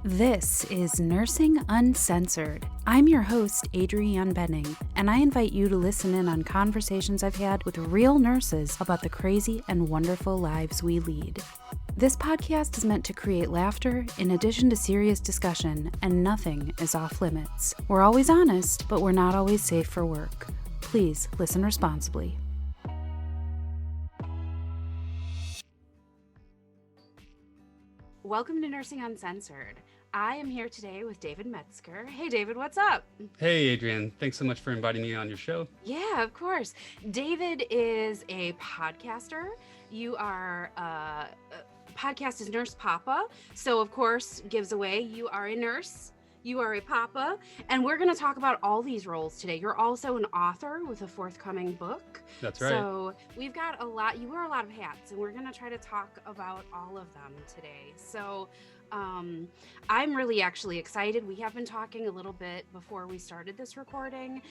This is Nursing Uncensored. I'm your host, Adrianne Benning, and I invite you to listen in on conversations I've had with real nurses about the crazy and wonderful lives we lead. This podcast is meant to create laughter in addition to serious discussion, and nothing is off limits. We're always honest, but we're not always safe for work. Please listen responsibly. Welcome to Nursing Uncensored. I am here today with David Metzger. Hey, David, what's up? Hey, Adrianne. Thanks so much for inviting me on your show. Yeah, of course. David is a podcaster. You are, podcast is Nurse Papa. So, of course, gives away you are a nurse. You are a papa, and we're going to talk about all these roles today. You're also an author with a forthcoming book. That's right. So we've got a lot, you wear a lot of hats, and we're going to try to talk about all of them today. So I'm really actually excited. We have been talking a little bit before we started this recording.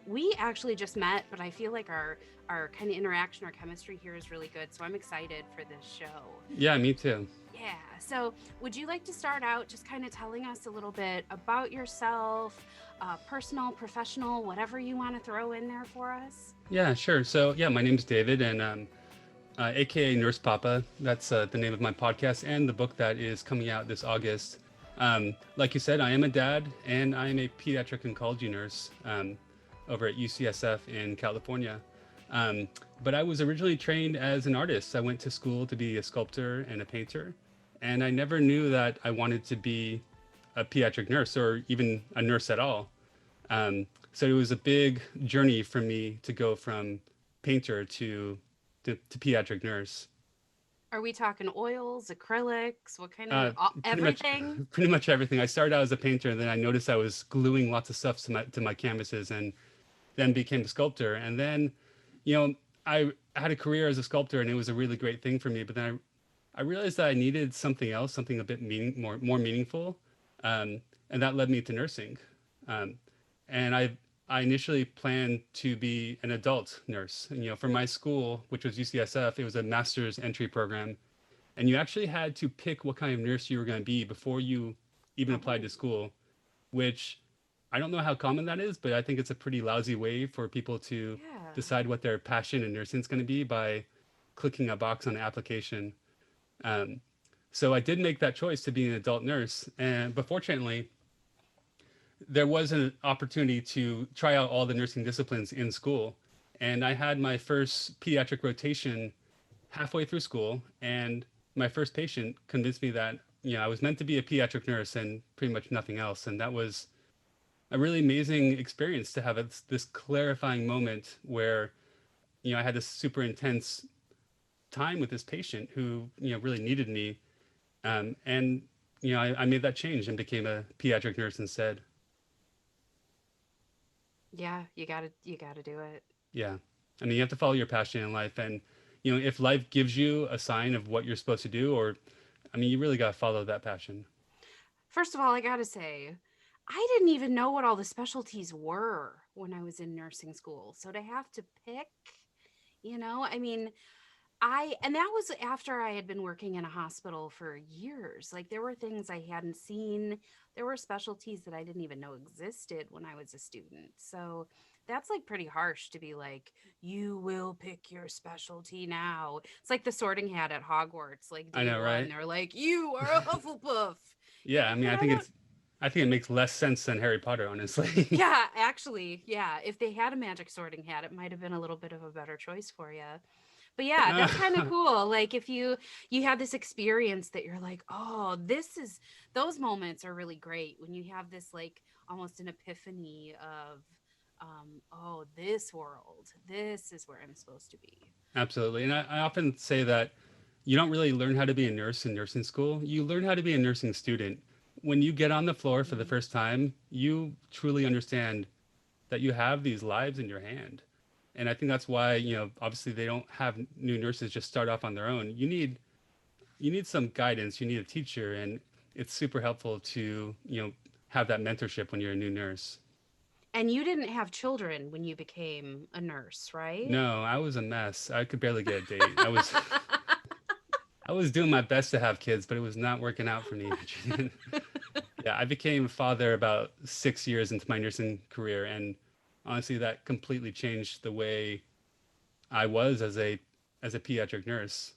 We actually just met, but I feel like our kind of interaction, our chemistry here is really good. So I'm excited for this show. Yeah, me too. Yeah. So would you like to start out just kind of telling us a little bit about yourself, personal, professional, whatever you want to throw in there for us? Yeah, sure. So, my name's David, and AKA Nurse Papa. That's the name of my podcast and the book that is coming out this August. Like you said, I am a dad, and I am a pediatric oncology nurse over at UCSF in California. But I was originally trained as an artist. I went to school to be a sculptor and a painter, and I never knew that I wanted to be a pediatric nurse or even a nurse at all. So it was a big journey for me to go from painter to pediatric nurse. Are we talking oils, acrylics, what kind of everything? Pretty much everything. I started out as a painter, and then I noticed I was gluing lots of stuff to my canvases, and then became a sculptor. And then, I had a career as a sculptor, and it was a really great thing for me. But then I realized that I needed something else, something a bit more meaningful, and that led me to nursing. And I initially planned to be an adult nurse. And, for my school, which was UCSF, it was a master's entry program, and you actually had to pick what kind of nurse you were going to be before you even applied to school, which I don't know how common that is, but I think it's a pretty lousy way for people to decide what their passion in nursing is going to be by clicking a box on the application. So I did make that choice to be an adult nurse, but fortunately, there was an opportunity to try out all the nursing disciplines in school. And I had my first pediatric rotation halfway through school, and my first patient convinced me that, I was meant to be a pediatric nurse and pretty much nothing else. And that was a really amazing experience to have this clarifying moment where, I had this super intense time with this patient who, really needed me. And, I made that change and became a pediatric nurse instead. Yeah, you gotta do it. Yeah. I mean, you have to follow your passion in life. And, if life gives you a sign of what you're supposed to do, you really got to follow that passion. First of all, I gotta say, I didn't even know what all the specialties were when I was in nursing school. So to have to pick, and that was after I had been working in a hospital for years. Like, there were things I hadn't seen. There were specialties that I didn't even know existed when I was a student. So that's like pretty harsh to be like, you will pick your specialty now. It's like the sorting hat at Hogwarts. Like, I know, right? And they're like, you are a Hufflepuff. Yeah, I think it makes less sense than Harry Potter, honestly. Yeah, actually, yeah. If they had a magic sorting hat, it might have been a little bit of a better choice for you. But yeah, that's kind of cool. Like, if you have this experience that you're like, oh, those moments are really great when you have this, like, almost an epiphany of, oh, this world, this is where I'm supposed to be. Absolutely. And I often say that you don't really learn how to be a nurse in nursing school. You learn how to be a nursing student. When you get on the floor for the first time, you truly understand that you have these lives in your hand. And I think that's why, obviously they don't have new nurses just start off on their own. You need some guidance. You need a teacher, and it's super helpful to, have that mentorship when you're a new nurse. And you didn't have children when you became a nurse, right? No, I was a mess. I could barely get a date. I was doing my best to have kids, but it was not working out for me. Yeah, I became a father about 6 years into my nursing career, and honestly, that completely changed the way I was as a pediatric nurse.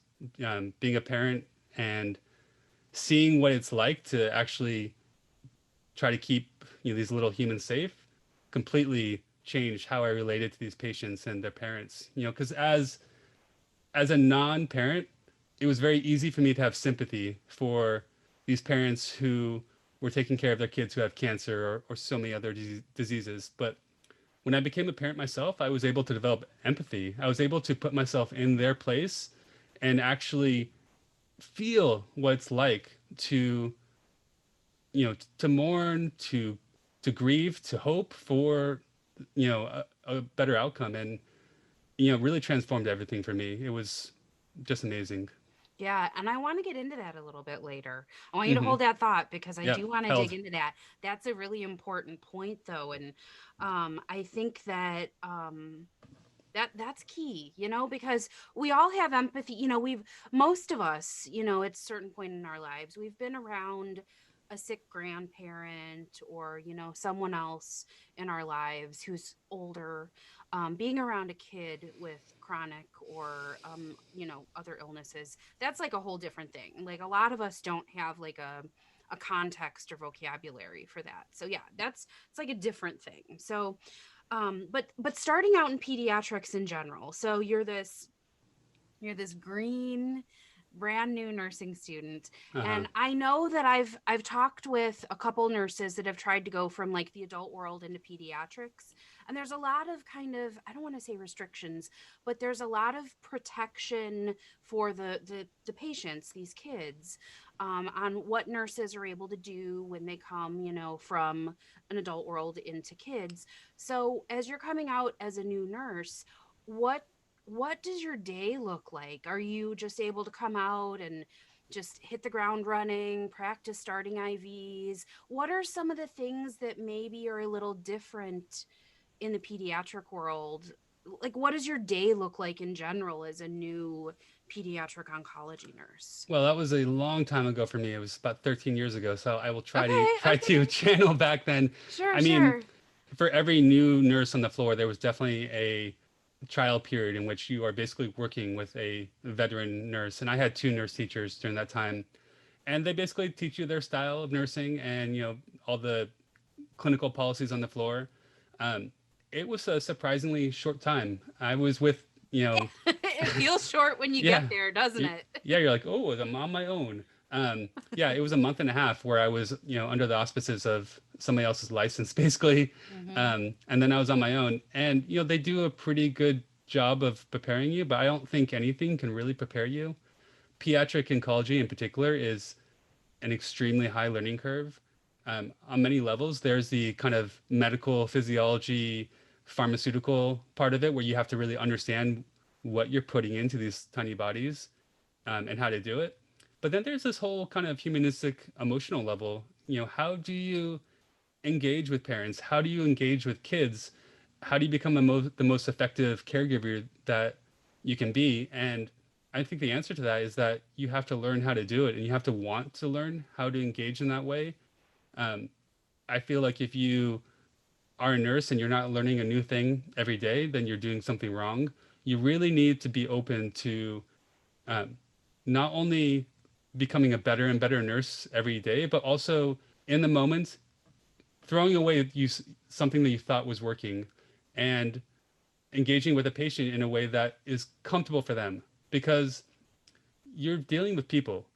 Being a parent and seeing what it's like to actually try to keep these little humans safe completely changed how I related to these patients and their parents. Because as a non-parent, it was very easy for me to have sympathy for these parents who were taking care of their kids who have cancer or so many other diseases. But when I became a parent myself, I was able to develop empathy. I was able to put myself in their place and actually feel what it's like to, to mourn, to grieve, to hope for, a better outcome. And, really transformed everything for me. It was just amazing. Yeah, and I want to get into that a little bit later. I want you to Hmm. hold that thought because I Yeah, do want to dig held. into that. That's a really important point, though, and I think that that's key, because we all have empathy. We've most of us, at a certain point in our lives, we've been around a sick grandparent or someone else in our lives who's older. Being around a kid with chronic or other illnesses, that's like a whole different thing. Like a lot of us don't have like a context or vocabulary for that. So yeah, it's like a different thing. So but starting out in pediatrics in general, so you're this green brand new nursing student, Uh-huh. and I know that I've talked with a couple nurses that have tried to go from like the adult world into pediatrics, and there's a lot of kind of, I don't want to say restrictions, but there's a lot of protection for the patients, these kids, on what nurses are able to do when they come, from an adult world into kids. So as you're coming out as a new nurse, what what does your day look like? Are you just able to come out and just hit the ground running, practice starting IVs? What are some of the things that maybe are a little different in the pediatric world? Like, what does your day look like in general as a new pediatric oncology nurse? Well, that was a long time ago for me. It was about 13 years ago. So I will try to Okay, try to okay. channel back then. Sure, I mean, sure. for every new nurse on the floor, there was definitely a trial period in which you are basically working with a veteran nurse. And I had two nurse teachers during that time. And they basically teach you their style of nursing and, all the clinical policies on the floor. Um, it was a surprisingly short time. I was with, you know, It feels short when you get yeah, there, doesn't it? yeah, you're like, oh, I'm on my own. Yeah, it was a month and a half where I was, under the auspices of somebody else's license, basically. Mm-hmm. And then I was on my own. And, they do a pretty good job of preparing you, but I don't think anything can really prepare you. Pediatric oncology in particular is an extremely high learning curve. On many levels, there's the kind of medical physiology, pharmaceutical part of it where you have to really understand what you're putting into these tiny bodies, and how to do it. But then there's this whole kind of humanistic, emotional level. How do you engage with parents? How do you engage with kids? How do you become the most effective caregiver that you can be? And I think the answer to that is that you have to learn how to do it and you have to want to learn how to engage in that way. Um, I feel like if you are a nurse and you're not learning a new thing every day, then you're doing something wrong. You really need to be open to, um, not only becoming a better and better nurse every day, but also in the moment throwing away something that you thought was working and engaging with a patient in a way that is comfortable for them, because you're dealing with people.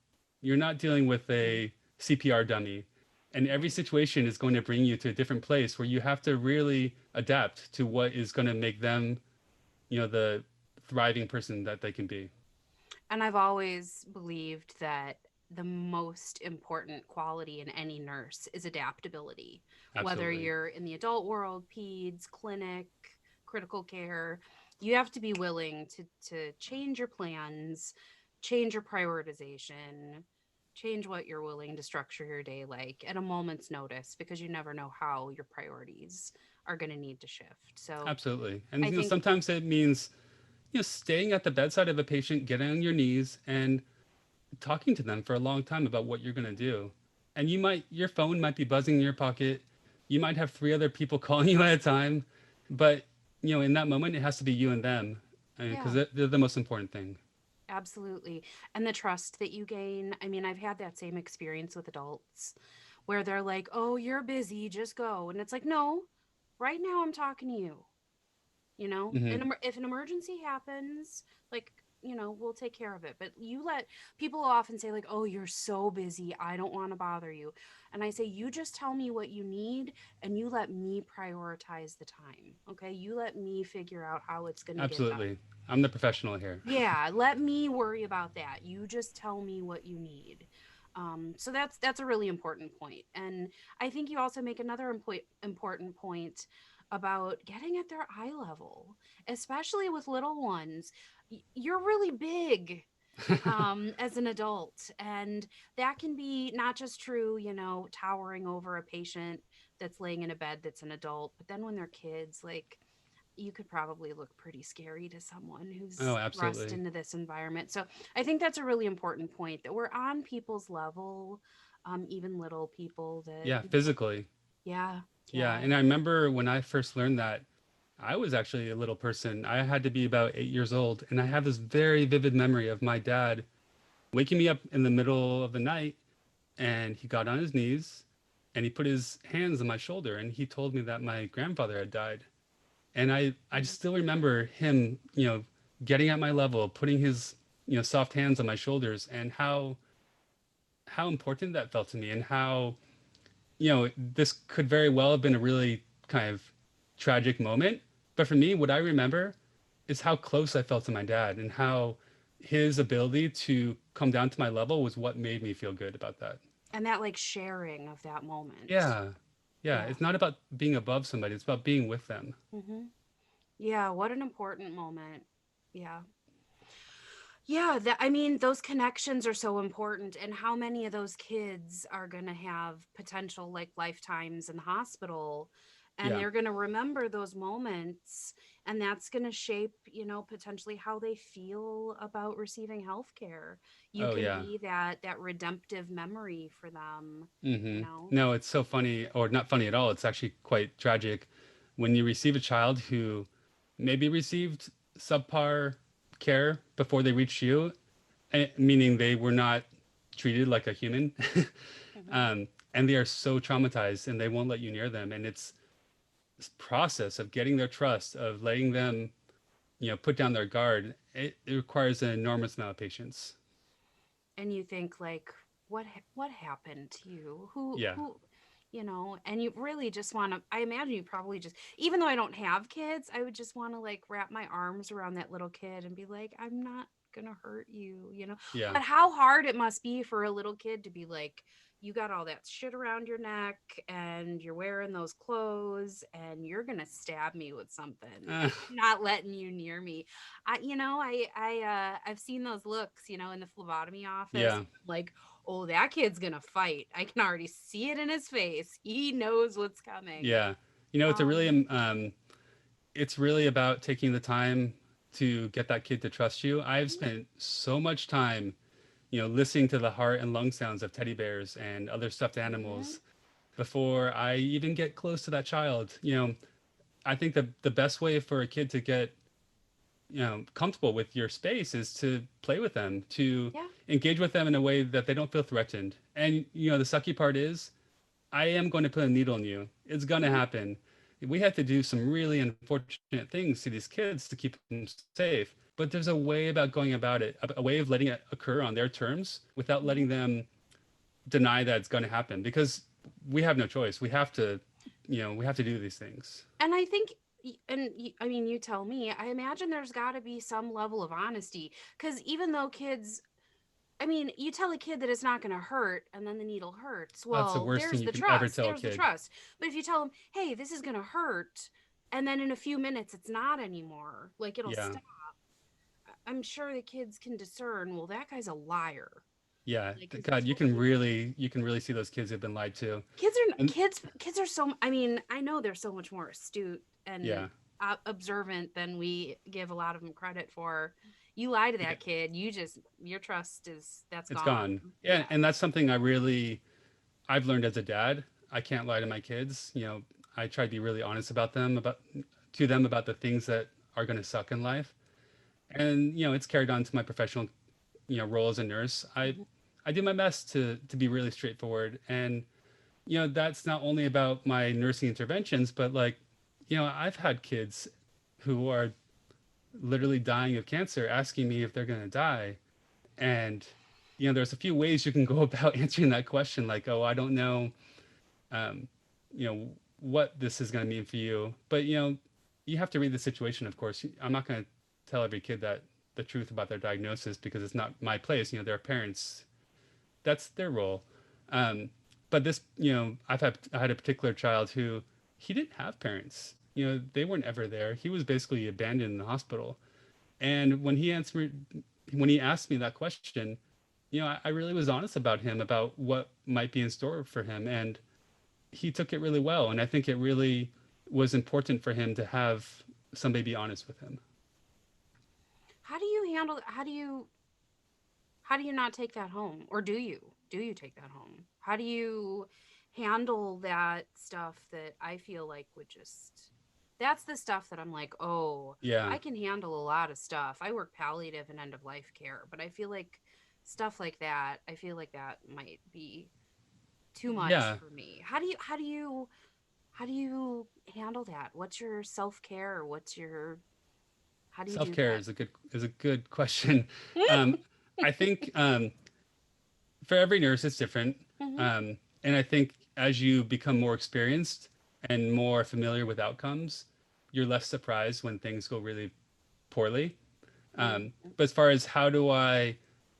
You're not dealing with Mm-hmm. a CPR dummy. And every Right. situation is going to bring you to a different place where you have to really adapt to what is going to make them, the thriving person that they can be. And I've always believed that the most important quality in any nurse is adaptability. Whether Absolutely. you're in the adult world, peds, clinic, critical care, you have to be willing to change your plans, change your prioritization, change what you're willing to structure your day like at a moment's notice, because you never know how your priorities are going to need to shift. So Absolutely. And, I think sometimes it means, staying at the bedside of a patient, getting on your knees and talking to them for a long time about what you're going to do. and your phone might be buzzing in your pocket. You might have three other people calling you at a time, but in that moment, it has to be you and them, because Yeah. they're the most important thing. Absolutely. And the trust that you gain. I mean, I've had that same experience with adults where they're like, "Oh, you're busy, just go." And it's like, "No, right now I'm talking to you." Hmm. And if an emergency happens, like, we'll take care of it. But people often say, like, "Oh, you're so busy, I don't want to bother you." And I say, "You just tell me what you need, and you let me prioritize the time. Okay, you let me figure out how it's going to get done. Absolutely. I'm the professional here. Yeah, let me worry about that. You just tell me what you need." So that's a really important point. And I think you also make another important point about getting at their eye level, especially with little ones. You're really big as an adult, and that can be not just true, towering over a patient that's laying in a bed that's an adult, but then when they're kids, like, you could probably look pretty scary to someone Oh, who's thrust absolutely. into this environment. So I think that's a really important point, that we're on people's level, even little people that, Yeah, physically. yeah, Yeah, yeah. and I remember when I first learned that, I was actually a little person. I had to be about 8 years old, and I have this very vivid memory of my dad waking me up in the middle of the night, and he got on his knees and he put his hands on my shoulder and he told me that my grandfather had died. And I just still remember him, getting at my level, putting his, soft hands on my shoulders, and how important that felt to me, and how, this could very well have been a really kind of tragic moment. But for me, what I remember is how close I felt to my dad, and how his ability to come down to my level was what made me feel good about that. And that, like, sharing of that moment. Yeah. Yeah. Yeah. It's not about being above somebody, it's about being with them. Hmm. Yeah. What an important moment. Yeah. Yeah, I mean, those connections are so important. And how many of those kids are going to have potential, like, lifetimes in the hospital, and Yeah. they're going to remember those moments, and that's going to shape, potentially how they feel about receiving health care. You Oh, can yeah. be that redemptive memory for them, you Hmm. know? No, it's so funny, or not funny at all. It's actually quite tragic when you receive a child who maybe received subpar care before they reached you, meaning they were not treated like a human. Hmm. And they are so traumatized and they won't let you near them. And it's this process of getting their trust, of letting them, put down their guard. It requires an enormous amount of patience. And you think, like, what happened to you, Yeah. and you really just want to, I imagine you probably just, even though I don't have kids, I would just want to, like, wrap my arms around that little kid and be like, "I'm not gonna hurt you." Yeah. But how hard it must be for a little kid to be like, you got all that shit around your neck, and you're wearing those clothes, and you're gonna stab me with something, Uh, and I'm not letting you near me. I've seen those looks, in the phlebotomy office. yeah. Like, "Oh, that kid's gonna fight. I can already see it in his face. He knows what's coming." Yeah. Um, It's really about taking the time to get that kid to trust you. I've spent so much time, listening to the heart and lung sounds of teddy bears and other stuffed mhm. animals before I even get close to that child. I think the best way for a kid to get, comfortable with your space is to play with them, to Yeah. engage with them in a way that they don't feel threatened. And, the sucky part is I am going to put a needle in you. It's going to Mhm. happen. We have to do some really unfortunate things to these kids to keep them safe. But there's a way about going about it, a way of letting it occur on their terms without letting Mhm. them deny that it's going to happen, because we have no choice. We have to do these things. And I think, I mean, you tell me, I imagine there's got to be some level of honesty, because even though kids, I mean, you tell a kid that it's not going to hurt, and then the needle hurts. That's the Well, worst thing there's you the can ever trust. tell a There's the kid. trust. But if you tell them, "Hey, this is going to hurt," and then in a few minutes it's not anymore, like, it'll Yeah. stop, I'm sure the kids can discern, well, that guy's a liar. Yeah. Like, is God, this what he you can really see those kids who've been lied to. And kids are so, I mean, I know they're so much more astute and yeah. observant than we give a lot of them credit for. You lie to Yeah. that kid, your trust is, that's It's gone. gone. Yeah, Yeah. and that's something I really I've learned as a dad, I can't lie to my kids. I try to be really honest to them about the things that are going to suck in life. And, it's carried on to my professional, role as a nurse. Mhm. I do my best to be really straightforward. And, that's not only about my nursing interventions, but like, I've had kids who are literally dying of cancer asking me if they're going to die. And, there's a few ways you can go about answering that question. Like, oh, I don't know, um, you know, what this is going to mean for you. But, you have to read the situation, of course. I'm not going to tell every kid that the truth about their diagnosis because it's not my place. Their parents, that's their role. Um, but this, I had a particular child who he didn't have parents. They weren't ever there. He was basically abandoned in the hospital. And when he asked me that question, I really was honest about him, about what might be in store for him. And he took it really well. And I think it really was important for him to have somebody be honest with him. How do you handle how do you not take that home? Or do you? Do you take that home? How do you handle that stuff that I feel like would just that's the stuff that I'm like, "Oh, Yeah. I can handle a lot of stuff." I work palliative and end of life care, but I feel like stuff like that, I feel like that might be too much Yeah. for me. How do you handle that? What's your self-care? What's your how do you do Self-care that? is a good question. Um, I think for every nurse it's different. Mhm. And I think as you become more experienced and more familiar with outcomes, you're less surprised when things go really poorly. Mhm. But as far as how do I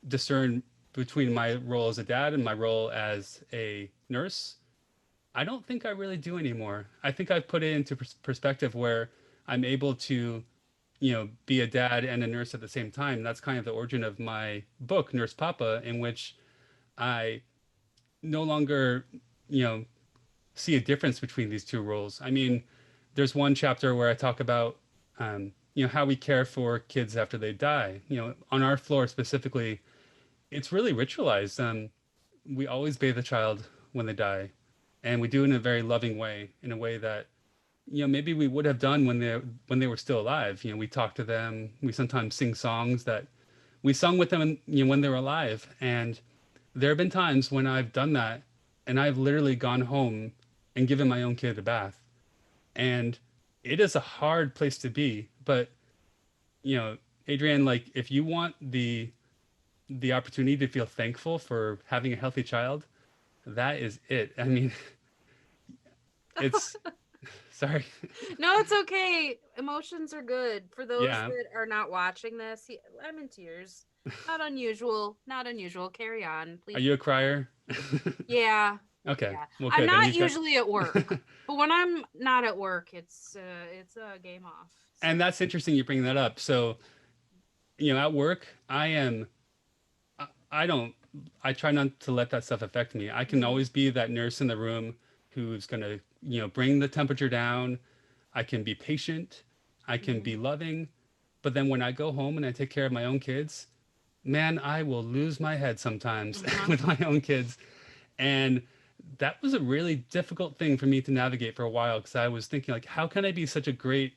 discern between my role as a dad and my role as a nurse, I don't think I really do anymore. I think I've put it into perspective where I'm able to, be a dad and a nurse at the same time. That's kind of the origin of my book, Nurse Papa, in which I no longer, you know, see a difference between these two roles. I mean, there's one chapter where I talk about, how we care for kids after they die. On our floor specifically, it's really ritualized. We always bathe the child when they die, and we do it in a very loving way, in a way that maybe we would have done when they were still alive. We talk to them. We sometimes sing songs that we sung with them, when they were alive. And there have been times when I've done that, and I've literally gone home and given my own kid a bath. And it is a hard place to be, but you know, Adrianne, like if you want the opportunity to feel thankful for having a healthy child, that is it. I mean, it's sorry. No, it's okay. Emotions are good. For those Yeah. that are not watching this, I'm in tears. Not unusual. Not unusual. Carry on, Are please. you a crier? Yeah. Okay. Yeah. Well, I'm good. Then not you've got usually at work, but when I'm not at work, it's a game off. So, and that's interesting you bring that up. So, at work, I don't I try not to let that stuff affect me. I can mhm, always be that nurse in the room who's going to, bring the temperature down. I can be patient. I can mhm, be loving. But then when I go home and I take care of my own kids, man, I will lose my head sometimes uh-huh. with my own kids. And that was a really difficult thing for me to navigate for a while because I was thinking like, how can I be such a great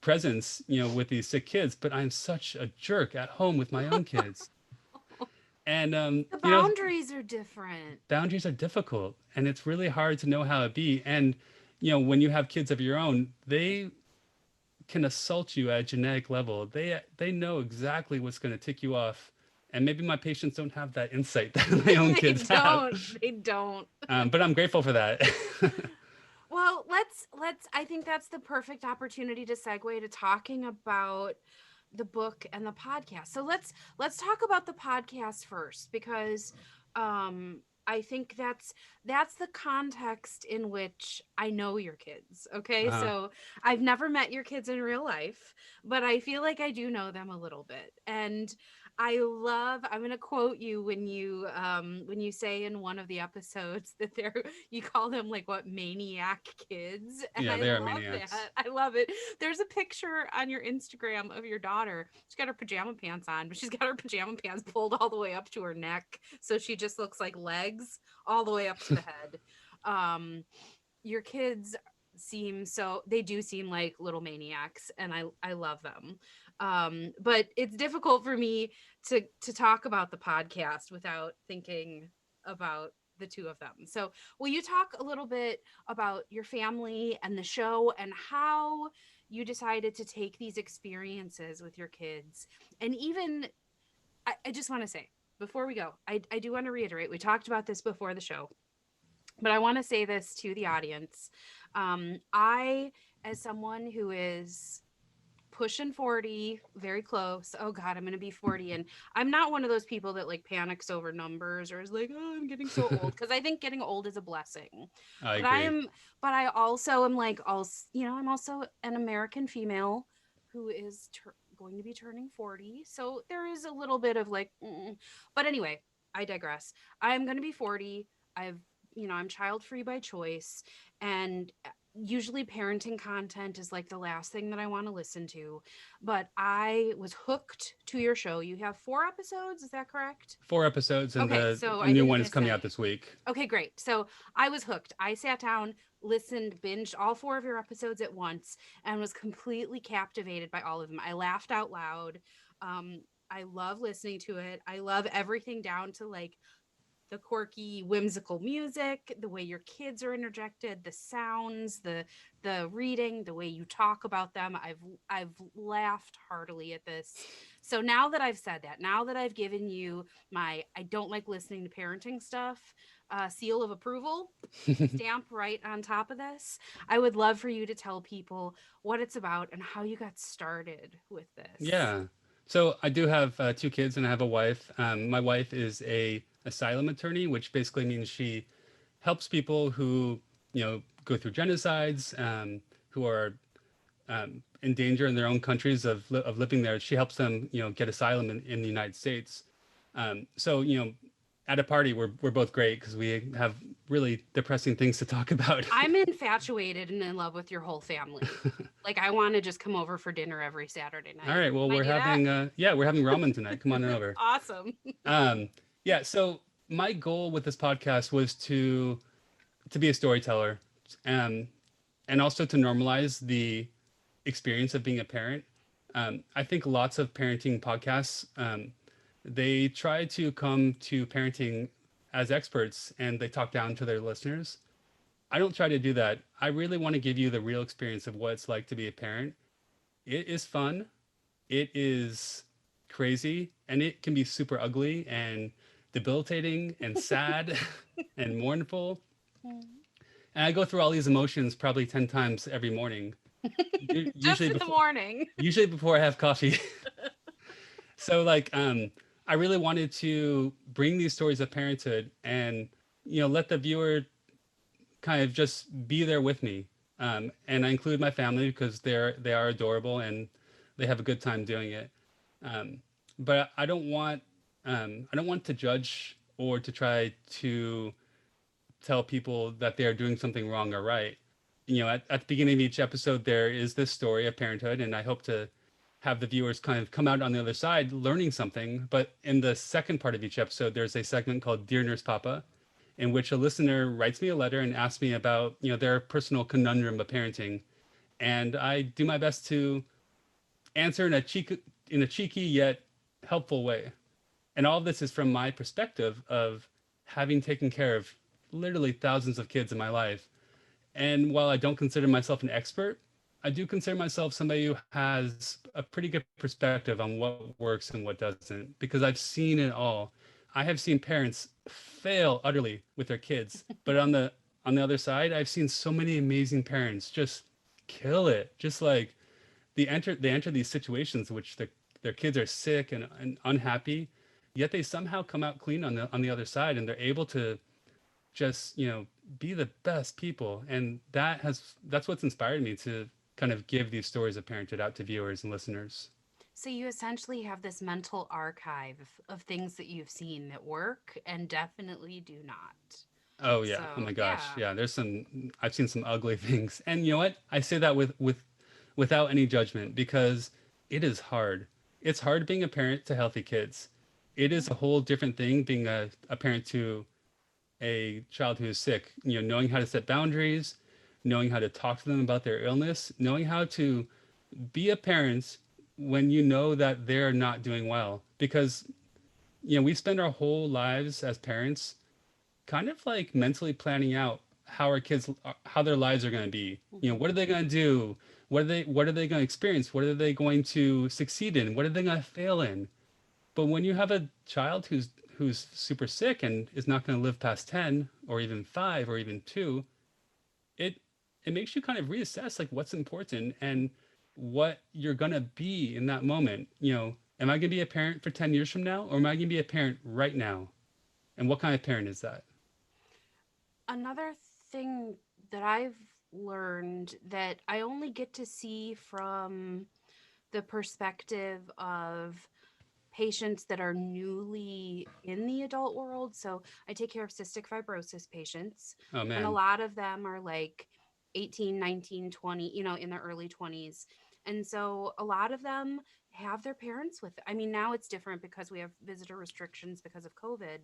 presence, with these sick kids, but I'm such a jerk at home with my own kids. And The boundaries are different. boundaries are difficult and it's really hard to know how to be. And when you have kids of your own, they can assault you at a genetic level. They know exactly what's going to tick you off. And maybe my patients don't have that insight that my own They kids have. don't. They don't. But I'm grateful for that. Well, let's I think that's the perfect opportunity to segue to talking about the book and the podcast. So let's talk about the podcast first because I think that's the context in which I know your kids. Okay? uh, So I've never met your kids in real life, but I feel like I do know them a little bit. And I'm going to quote you when you say in one of the episodes that you call them like what maniac kids. And Yeah, I they are love maniacs. that. I love it. There's a picture on your Instagram of your daughter. She's got her pajama pants on, but she's got her pajama pants pulled all the way up to her neck. So she just looks like legs all the way up to the head. Your kids they do seem like little maniacs, and I love them. But it's difficult for me to talk about the podcast without thinking about the two of them. So will you talk a little bit about your family and the show and how you decided to take these experiences with your kids? And even I just want to say before we go, I do want to reiterate, we talked about this before the show, but I want to say this to the audience. I, as someone who is pushing 40, very close. Oh God, I'm going to be 40. And I'm not one of those people that like panics over numbers or is like, oh, I'm getting so old. Cause I think getting old is a blessing. I But agree. I also am like, also, I'm also an American female who is going to be turning 40. So there is a little bit of like, but anyway, I digress. I'm going to be 40. I'm child free by choice. And usually parenting content is like the last thing that I want to listen to, but I was hooked to your show. You have 4 episodes, is that correct? 4 episodes, and Okay, the so a I new didn't one is miss coming out any. this week. Okay, great. So I was hooked. I sat down, listened, binged all 4 of your episodes at once, and was completely captivated by all of them. I laughed out loud. I love listening to it. I love everything down to like the quirky whimsical music, the way your kids are interjected, the sounds, the reading, the way you talk about them. I've laughed heartily at this. So now that I've said that, now that I've given you my I don't like listening to parenting stuff seal of approval, stamp right on top of this, I would love for you to tell people what it's about and how you got started with this. Yeah. So I do have 2 kids, and I have a wife. My wife is a asylum attorney, which basically means she helps people who, go through genocides, who are in danger in their own countries of living there. She helps them, get asylum in the United States. So, at a party, we're both great because we have really depressing things to talk about. I'm infatuated and in love with your whole family. Like I want to just come over for dinner every Saturday All night. right. Well, Can I we're do that? having we're having ramen tonight. Come on over. Awesome. Um, yeah. So my goal with this podcast was to be a storyteller, um, and also to normalize the experience of being a parent. I think lots of parenting podcasts, they try to come to parenting as experts and they talk down to their listeners. I don't try to do that. I really want to give you the real experience of what it's like to be a parent. It is fun. It is crazy, and it can be super ugly and debilitating and sad and mournful. And I go through all these emotions probably 10 times every morning, Just usually in the before morning. I have coffee. So like I really wanted to bring these stories of parenthood and let the viewer kind of just be there with me. And I include my family because they are adorable and they have a good time doing it. Um, but I don't want to judge or to try to tell people that they are doing something wrong or right. At the beginning of each episode, there is this story of parenthood, and I hope to have the viewers kind of come out on the other side learning something. But in the second part of each episode, there's a segment called Dear Nurse Papa, in which a listener writes me a letter and asks me about their personal conundrum of parenting, and I do my best to answer in a cheeky yet helpful way. And all of this is from my perspective of having taken care of literally thousands of kids in my life. And while I don't consider myself an expert, I do consider myself somebody who has a pretty good perspective on what works and what doesn't, because I've seen it all. I have seen parents fail utterly with their kids, but on the other side, I've seen so many amazing parents just kill it. Just like they enter these situations in which their kids are sick and unhappy, yet they somehow come out clean on the other side, and they're able to just be the best people. And that's what's inspired me to kind of give these stories of parenthood out to viewers and listeners. So you essentially have this mental archive of things that you've seen that work and definitely do not. Oh yeah. Oh So my gosh. yeah. Yeah. I've seen some ugly things. And you know what? I say that without any judgment because it is hard. It's hard being a parent to healthy kids. It is a whole different thing being a parent to a child who is sick. Knowing how to set boundaries, knowing how to talk to them about their illness, knowing how to be a parent when you know that they're not doing well. Because, we spend our whole lives as parents kind of like mentally planning out how our kids how their lives are going to be. Mhm. What are they going to do? What are they going to experience? What are they going to succeed in? What are they going to fail in? But when you have a child who's super sick and is not going to live past 10 or even 5 or even 2, it it makes you kind of reassess like what's important and what you're going to be in that moment. Am I going to be a parent for 10 years from now, or am I going to be a parent right now? And what kind of parent is that? Another thing that I've learned that I only get to see from the perspective of patients that are newly in the adult world. So I take care of cystic fibrosis patients, Oh and a man. lot of them are like 18, 19, 20, in their early 20s. And so a lot of them have their parents with. I mean, now it's different because we have visitor restrictions because of COVID,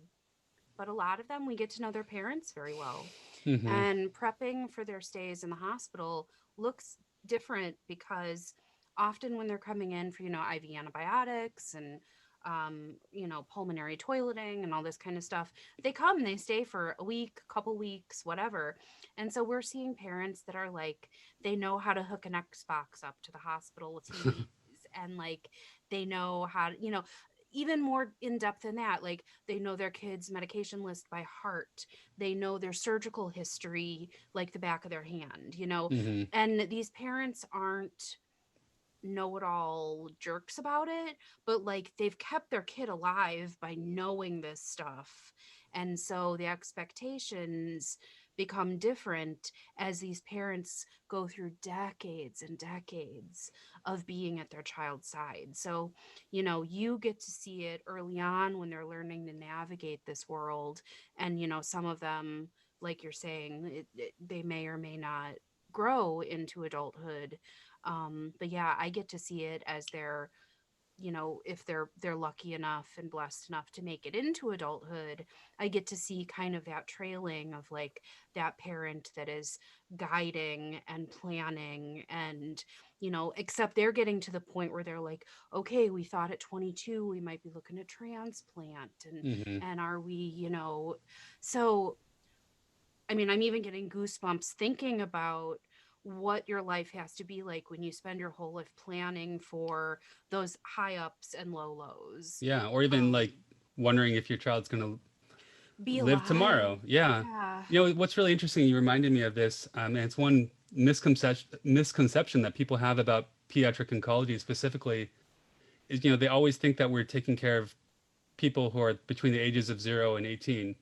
but a lot of them we get to know their parents very well. Hmm. And prepping for their stays in the hospital looks different because often when they're coming in for, IV antibiotics and, pulmonary toileting and all this kind of stuff, they come and they stay for a week, couple weeks, whatever. And so we're seeing parents that are like, they know how to hook an Xbox up to the hospital TVs, and like they know how to, even more in depth than that, like they know their kids' medication list by heart. They know their surgical history like the back of their hand. Hmm. And these parents aren't know it all jerks about it, but like they've kept their kid alive by knowing this stuff. And so the expectations become different as these parents go through decades and decades of being at their child's side. So, you get to see it early on when they're learning to navigate this world. And, some of them, like you're saying, they may or may not grow into adulthood. But yeah, I get to see it as they're, if they're lucky enough and blessed enough to make it into adulthood, I get to see kind of that trailing of like that parent that is guiding and planning and, except they're getting to the point where they're like, okay, we thought at 22 we might be looking at transplant, Hmm. and are we, so I mean, I'm even getting goosebumps thinking about what your life has to be like when you spend your whole life planning for those high ups and low lows. Yeah, or even like Um, wondering if your child's going to be live alive. tomorrow. Yeah. Yeah. What's really interesting, you reminded me of this, and it's one misconception that people have about pediatric oncology specifically is, they always think that we're taking care of people who are between the ages of 0 and 18.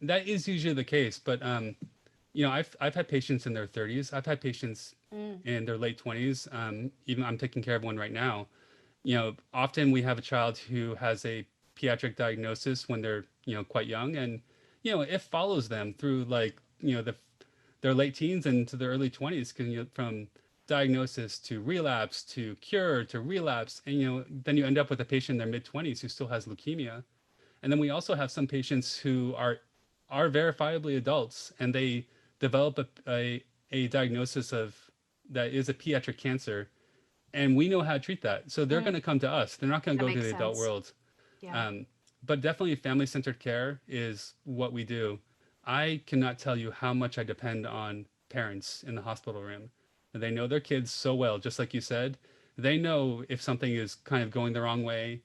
That is usually the case, but I've had patients in their 30s. I've had patients Mm. in their late 20s. Even I'm taking care of one right now. Often we have a child who has a pediatric diagnosis when they're, quite young, and, it follows them through like, their late teens and to their early 20s, from diagnosis to relapse to cure to relapse. And, then you end up with a patient in their mid 20s who still has leukemia. And then we also have some patients who are verifiably adults and they develop a diagnosis of that is a pediatric cancer, and we know how to treat that. So they're going Mm. to come to us. They're not going to That go to makes the adult sense. world. Yeah. Um, but definitely family-centered care is what we do. I cannot tell you how much I depend on parents in the hospital room. They know their kids so well, just like you said. They know if something is kind of going the wrong way.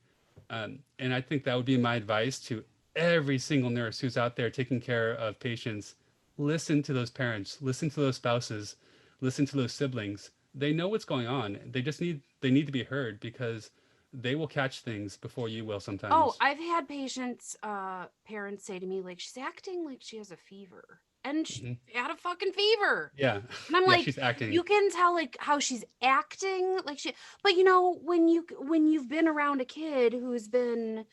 And I think that would be my advice to every single nurse who's out there taking care of patients. Listen to those parents, listen to those spouses, listen to those siblings. They know what's going on. They need to be heard because they will catch things before you will Oh, sometimes. I've had patients, parents say to me, like, she's acting like she has a fever. And she Hmm. had a fucking fever. Yeah. And I'm Yeah, like, she's acting. you can tell like how she's acting, like she, but when you've been around a kid who's been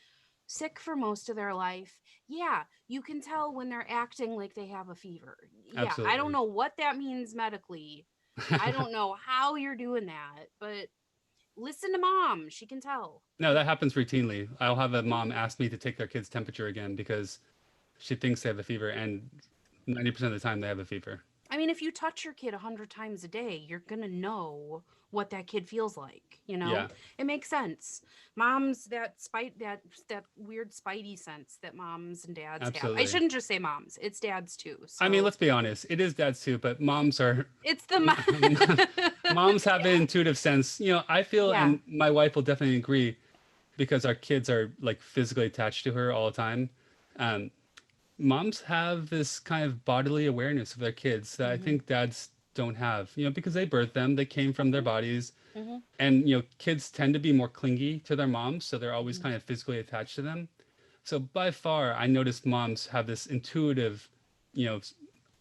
sick for most of their life, yeah, you can tell when they're acting like they have a fever. Yeah, I don't Absolutely. know what that means medically. I don't know how you're doing that, but listen to mom. She can tell. No, that happens routinely. I'll have a mom ask me to take their kid's temperature again because she thinks they have a fever, and 90% of the time they have a fever. I mean, if you touch your kid 100 times a day, you're gonna know what that kid feels like. You know, Yeah, it makes sense. Moms, that weird spidey sense that moms and dads have. I absolutely. shouldn't just say moms; it's dads too. I mean, So let's be honest. It is dads too, but moms are it's the moms have an yeah, intuitive sense. I feel, yeah. and my wife will definitely agree, because our kids are like physically attached to her all the time. Um, Moms have this kind of bodily awareness of their kids that I Hmm. think dads don't have. Because they birthed them, they came from their bodies, Hmm. and kids tend to be more clingy to their moms, so they're always Hmm. kind of physically attached to them. So by far, I noticed moms have this intuitive, you know,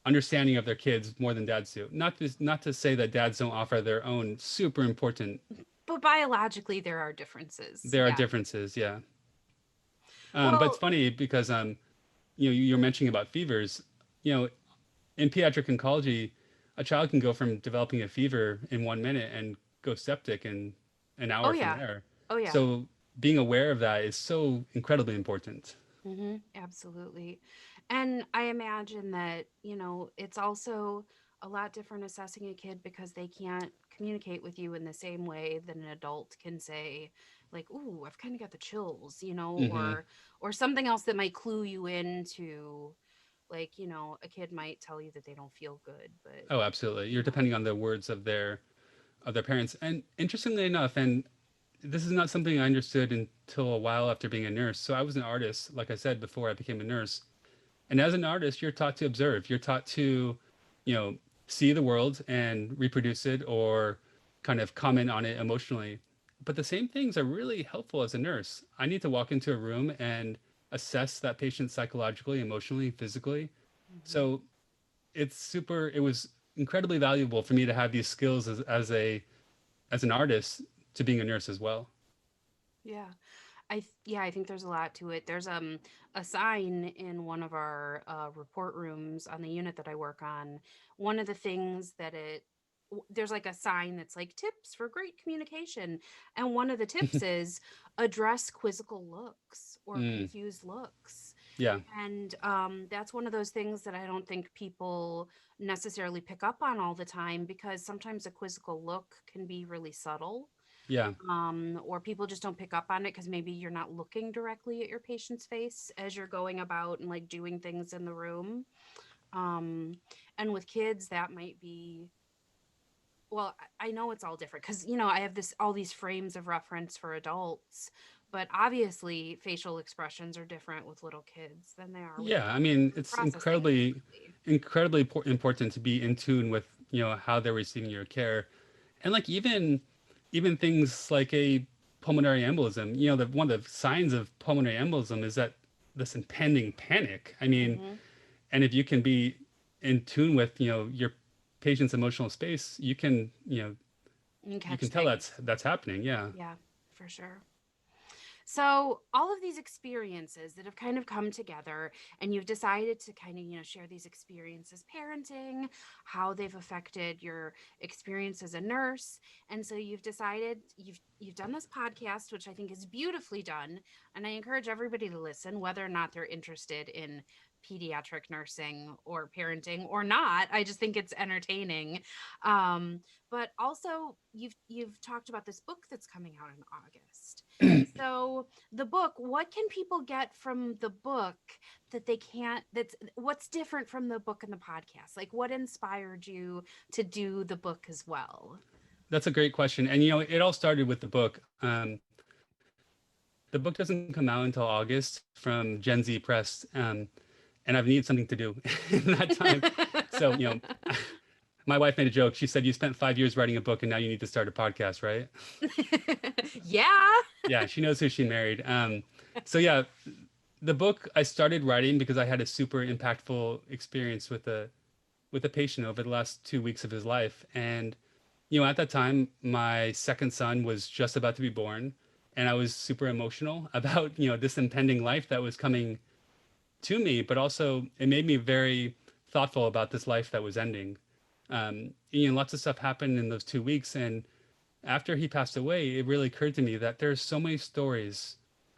understanding of their kids more than dads do. Not to say that dads don't offer their own super important. But biologically, there are differences. There are Yeah. differences, yeah. But it's Well, funny because you're mentioning about fevers. You know, in pediatric oncology, a child can go from developing a fever in 1 minute and go septic in an oh hour from yeah, there. oh yeah. So being aware of that is so incredibly important. Absolutely. And I imagine that, it's also a lot different assessing a kid because they can't communicate with you in the same way that an adult can say, like, "Ooh, I've kind of got the chills," Hmm. or something else that might clue you into, like, a kid might tell you that they don't feel good, but Oh, absolutely. you You're know. depending on the words of their parents. And interestingly enough, and this is not something I understood until a while after being a nurse. So I was an artist, like I said before I became a nurse. And as an artist, you're taught to observe. You're taught to, you know, see the world and reproduce it or kind of comment on it emotionally. But the same things are really helpful as a nurse. I need to walk into a room and assess that patient psychologically, emotionally, physically. Mhm. So it was incredibly valuable for me to have these skills as an artist to being a nurse as well. Yeah. Yeah, I think there's a lot to it. There's a sign in one of our report rooms on the unit that I work on. One of the things that there's like a sign that's like tips for great communication, and one of the tips is address quizzical looks or Mm, confused looks. yeah, And that's one of those things that I don't think people necessarily pick up on all the time, because sometimes a quizzical look can be really subtle, yeah. or people just don't pick up on it because maybe you're not looking directly at your patient's face as you're going about and like doing things in the room. Um, and with kids, that might be, well, I know it's all different because, I have all these frames of reference for adults, but obviously facial expressions are different with little kids than they are with Yeah, I adults. mean, We're it's processing it incredibly, differently. incredibly important to be in tune with, how they're receiving your care. And like even things like a pulmonary embolism, one of the signs of pulmonary embolism is that this impending panic. I mean, Mm-hmm. and if you can be in tune with, your patient's emotional space, And you catch can tell things. that's happening. Yeah. Yeah, for sure. So, all of these experiences that have kind of come together, and you've decided to kind of, share these experiences parenting, how they've affected your experience as a nurse. And so you've decided you've done this podcast, which I think is beautifully done, and I encourage everybody to listen whether or not they're interested in pediatric nursing or parenting or not. I just think it's entertaining. But also you've talked about this book that's coming out in August. So the book, what can people get from the book that they can't, that's what's different from the book and the podcast? Like what inspired you to do the book as well? That's a great question. And it all started with the book. The book doesn't come out until August from Gen Z Press, and I've needed something to do in that time. So My wife made a joke. She said, "You spent 5 years writing a book and now you need to start a podcast," right? Yeah. Yeah, she knows who she married. So yeah, the book I started writing because I had a super impactful experience with a patient over the last 2 weeks of his life. And, at that time, my second son was just about to be born. And I was super emotional about, this impending life that was coming to me, but also it made me very thoughtful about this life that was ending. Lots of stuff happened in those 2 weeks. And after he passed away, it really occurred to me that there's so many stories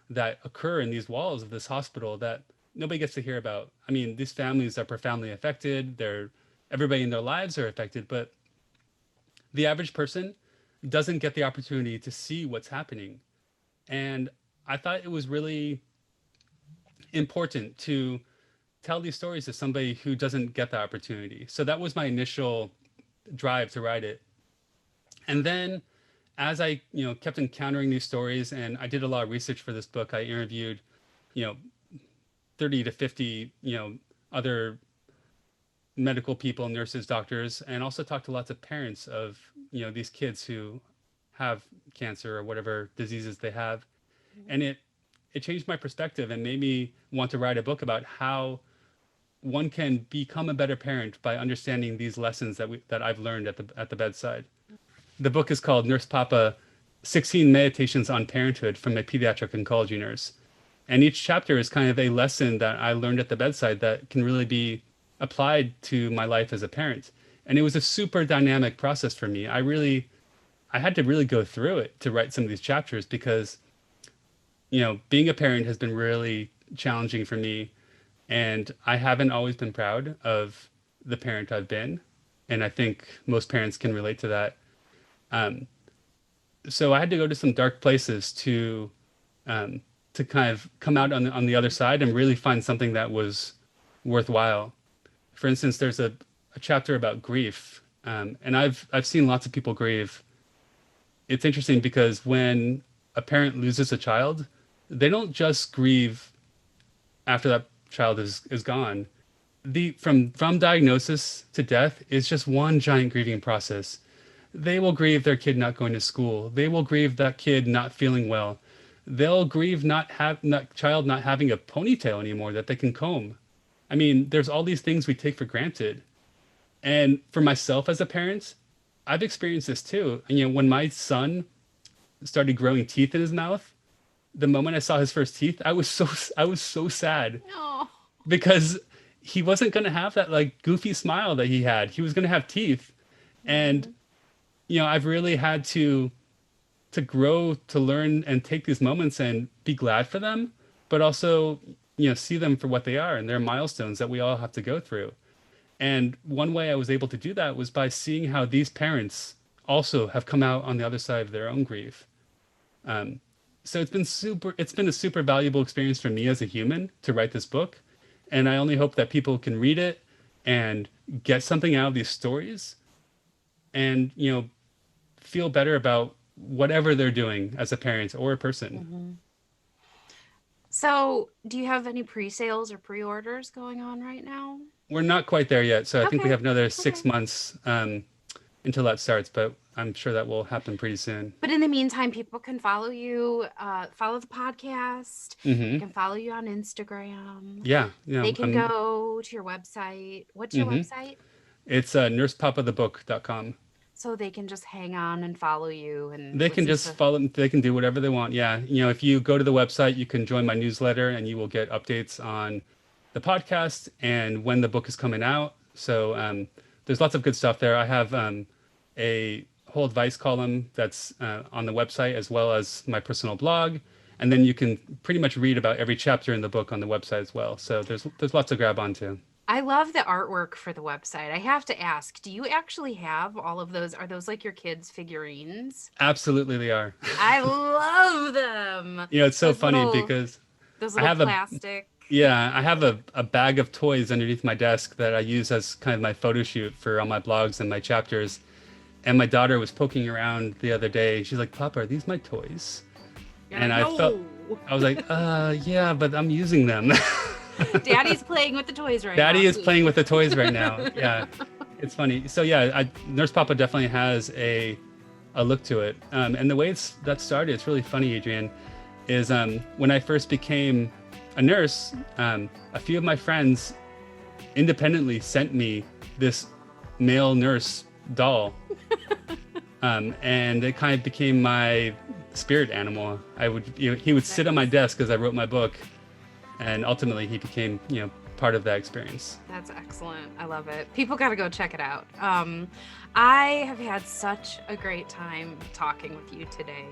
that occur in these walls of this hospital that nobody gets to hear about. I mean, these families are profoundly affected. Everybody in their lives are affected, but the average person doesn't get the opportunity to see what's happening. And I thought it was really important to tell these stories to somebody who doesn't get the opportunity. So that was my initial drive to write it. And then as I, kept encountering these stories, and I did a lot of research for this book, I interviewed, 30 to 50, other medical people, nurses, doctors, and also talked to lots of parents of, these kids who have cancer or whatever diseases they have. And it changed my perspective and made me want to write a book about how one can become a better parent by understanding these lessons that I've learned at the bedside. The book is called Nurse Papa, 16 Meditations on Parenthood from a Pediatric Oncology Nurse. And each chapter is kind of a lesson that I learned at the bedside that can really be applied to my life as a parent. And it was a super dynamic process for me. I had to really go through it to write some of these chapters because, being a parent has been really challenging for me. And I haven't always been proud of the parent I've been. And I think most parents can relate to that. So I had to go to some dark places to kind of come out on the other side and really find something that was worthwhile. For instance, there's a chapter about grief, and I've seen lots of people grieve. It's interesting because when a parent loses a child, they don't just grieve after that child is gone. From diagnosis to death is just one giant grieving process. They will grieve their kid not going to school. They will grieve that kid not feeling well. They'll grieve that child not having a ponytail anymore that they can comb. I mean, there's all these things we take for granted. And for myself as a parent, I've experienced this too. And, when my son started growing teeth in his mouth, the moment I saw his first teeth, I was so sad. Oh. Because he wasn't going to have that like goofy smile that he had. He was going to have teeth. And, I've really had to grow, to learn and take these moments and be glad for them, but also, see them for what they are and they're milestones that we all have to go through. And one way I was able to do that was by seeing how these parents also have come out on the other side of their own grief. So it's been a super valuable experience for me as a human to write this book. And I only hope that people can read it and get something out of these stories and, feel better about whatever they're doing as a parent or a person. Mm-hmm. So do you have any pre-sales or pre-orders going on right now? We're not quite there yet. So I think we Okay. have another 6 months until that starts, but I'm sure that will happen pretty soon. But in the meantime, people can follow you, follow the podcast. They can follow you on Instagram. Yeah. They can go to your website. What's your website? It's nursepapathebook.com. So they can just hang on and follow you, and They can listen just follow, they can do whatever they want. Yeah. If you go to the website, you can join my newsletter and you will get updates on the podcast and when the book is coming out. So there's lots of good stuff there. I have a whole advice column that's on the website, as well as my personal blog. And then you can pretty much read about every chapter in the book on the website as well. So there's lots to grab onto. I love the artwork for the website. I have to ask, do you actually have all of those? Are those like your kids' figurines? Absolutely, they are. I love them. It's so Those funny little- because Those I little have a- plastic. I have a bag of toys underneath my desk that I use as kind of my photo shoot for all my blogs and my chapters. And my daughter was poking around the other day. She's like, "Papa, are these my toys?" And I was like, yeah, but I'm using them. Daddy's playing with the toys right now. Daddy is playing with the toys right now. Yeah. It's funny. So yeah, Nurse Papa definitely has a look to it. And the way that started, it's really funny, Adrianne, is when I first became a nurse, a few of my friends independently sent me this male nurse doll. And it kind of became my spirit animal. He would sit on my desk as I wrote my book, and ultimately he became, part of that experience. That's excellent. I love it. People got to go check it out. I have had such a great time talking with you today,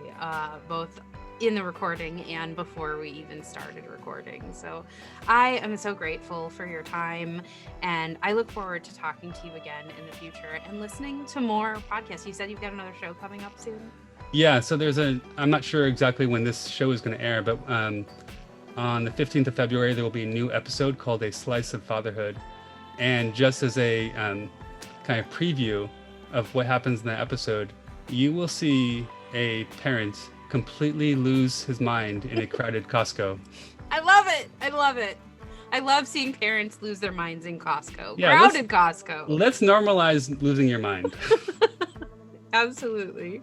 both in the recording and before we even started recording. So I am so grateful for your time, and I look forward to talking to you again in the future and listening to more podcasts. You said you've got another show coming up soon? Yeah, so I'm not sure exactly when this show is going to air, but on the 15th of February, there will be a new episode called A Slice of Fatherhood. And just as a kind of preview of what happens in that episode, you will see a parent completely lose his mind in a crowded Costco. I love it. I love it. I love seeing parents lose their minds in Costco. Yeah, crowded Costco. Let's normalize losing your mind. Absolutely.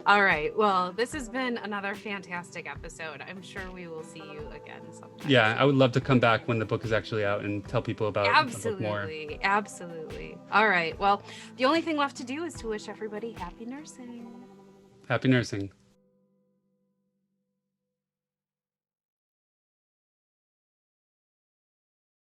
All right. Well, this has been another fantastic episode. I'm sure we will see you again sometime. Yeah, I would love to come back when the book is actually out and tell people about the book more. Absolutely. All right. Well, the only thing left to do is to wish everybody happy nursing. Happy nursing.